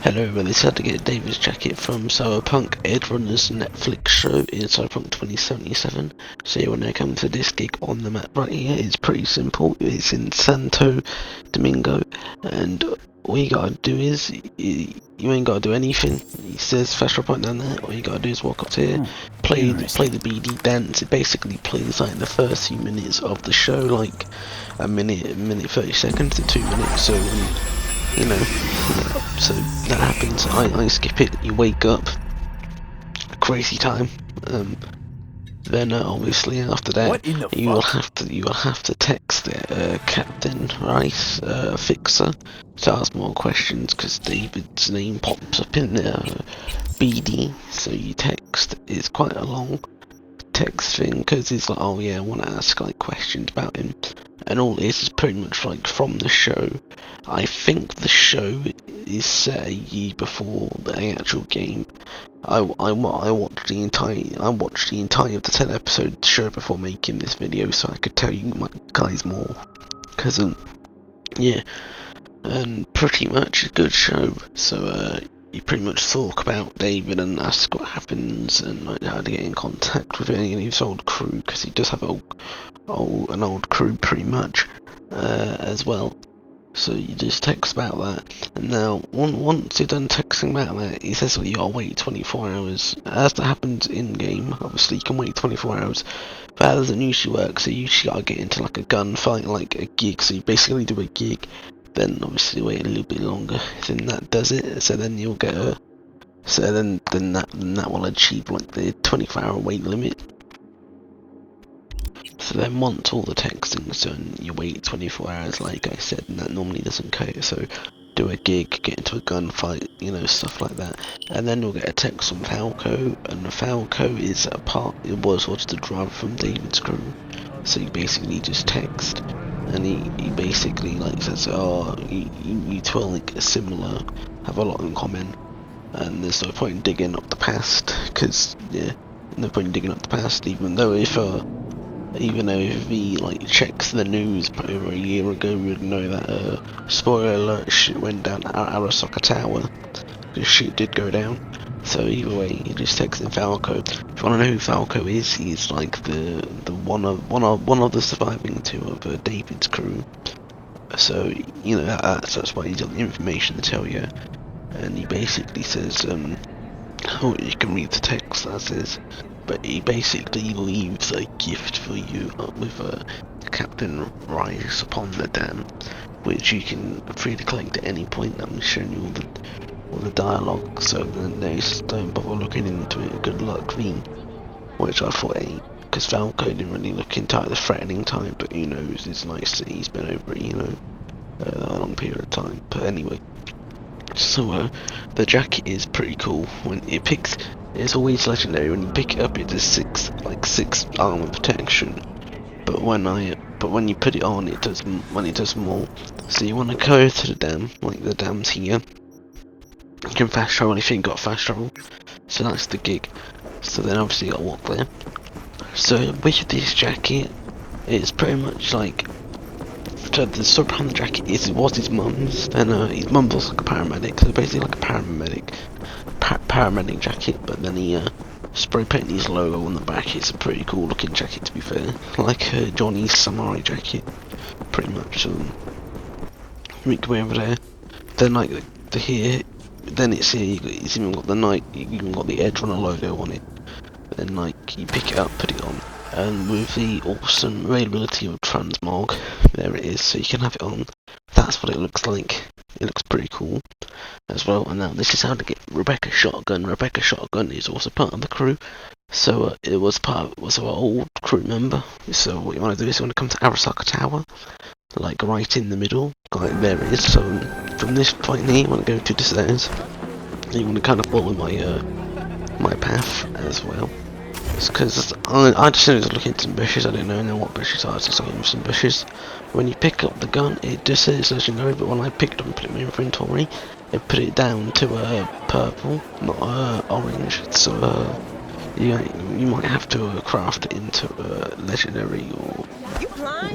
Hello everybody, it's how to get David's jacket from Cyberpunk. Edgerunners Netflix show in Cyberpunk 2077. So you want to come to this gig on the map right here. It's pretty simple. It's in Santo Domingo, and all you gotta do is you ain't gotta do anything. It says fast travel point down there. All you gotta do is walk up to here, play the BD dance. It basically plays like the first few minutes of the show, like a minute 30 seconds to 2 minutes. So you know, so that happens. I skip it. You wake up, crazy time. Then obviously after that, you will have to text Captain Rice, Fixer, to ask more questions because David's name pops up in BD. So you text. It's quite a long text thing because it's like, oh yeah, I want to ask like questions about him. And all this is pretty much like from the show. I think the show is set a year before the actual game. I watched the entire of the 10 episode show before making this video, so I could tell you guys more. Cause yeah, and pretty much a good show. So you pretty much talk about David and ask what happens and like how to get in contact with any of his old crew, because he does have an old crew pretty much as well. So you just text about that, and now once you're done texting about that, he says, well, you gotta wait 24 hours. As that happens in game, obviously you can wait 24 hours, but that doesn't usually work. So you usually gotta get into like a gunfight, like a gig. So you basically do a gig, then obviously wait a little bit longer. Then that does it. So then you'll get a. So then that will achieve like the 24-hour wait limit. So then once all the texting's done, you wait 24 hours like I said, and that normally doesn't count. So do a gig, get into a gunfight, you know, stuff like that. And then you'll get a text from Falco, and the Falco is it was the driver from David's crew. So you basically just text, and he basically like says, oh, you two are like similar, have a lot in common, and there's no point in digging up the past, because yeah, no point in digging up the past, even though if he like checks the news over a year ago, we would know that spoiler alert, shit went down at Arasaka Tower, because shit did go down. So either way, you just text in Falco. If you want to know who Falco is, he's like the one of the surviving two of David's crew. So you know that's why he's got the information to tell you. And he basically says, oh, you can read the text that says, but he basically leaves a gift for you with Captain Rice upon the dam, which you can freely collect at any point. I'm showing you all the dialogue, so then don't bother looking into it. Good luck, V. Which I thought, because Falco didn't really look into the threatening time, but who knows, it's nice that he's been over it, you know, a long period of time. But anyway, so the jacket is pretty cool. When it picks, it's always legendary. When you pick it up, it does 6 armor protection. But when you put it on, it does more. So you want to go to the dam, like the dam's here. You can fast travel if you ain't got fast travel. So that's the gig. So then obviously you gotta walk there. So with this jacket, it's pretty much like, so the story behind the jacket was his mum's, and his mum was like a paramedic, so basically like a paramedic jacket, but then he spray painted his logo on the back. It's a pretty cool looking jacket, to be fair, like Johnny's samurai jacket, pretty much. So we go over there, then like then it's here, it's even got the Edgerunner logo on it. Then like you pick it up, put it on, and with the awesome availability of transmog, there it is, so you can have it on. That's what it looks like. It looks pretty cool as well. And now this is how to get Rebecca Shotgun. Rebecca Shotgun is also part of the crew, so it was our old crew member. So what you want to do is you want to come to Arasaka Tower, like right in the middle, like there it is. So from this point here, you want to go to the stairs. You want to kind of follow my path as well. Because I just was looking at some bushes. I didn't know what bushes are. I was just looking for some bushes. When you pick up the gun, it just says legendary, but when I picked it up and put it in my inventory, it put it down to purple, not orange. So you might have to craft it into legendary or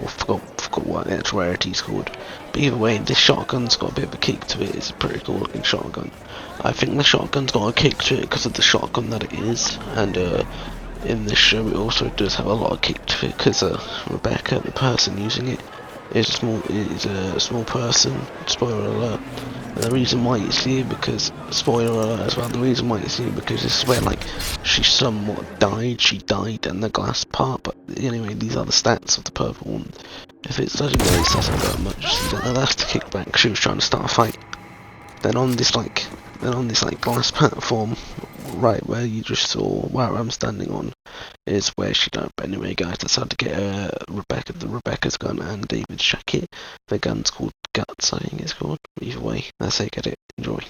forgot forgot what the actual rarity's called. But either way, this shotgun's got a bit of a kick to it. It's a pretty cool looking shotgun. I think the shotgun's got a kick to it because of the shotgun that it is, and in this show it also does have a lot of kick to it because Rebecca, the person using it, is a small person. Spoiler alert. And the reason why it's here because, spoiler alert as well, the reason why it's here because this is where like she somewhat died. She died in the glass part, but anyway, these are the stats of the purple one. If it doesn't really says about much, so that's the kickback. She was trying to start a fight. Then on this like glass platform, right where you just saw where I'm standing on, is where she died. But anyway, guys, that's how to get Rebecca's gun and David's jacket. The gun's called Guts, I think it's called. Either way, that's how you get it. Enjoy.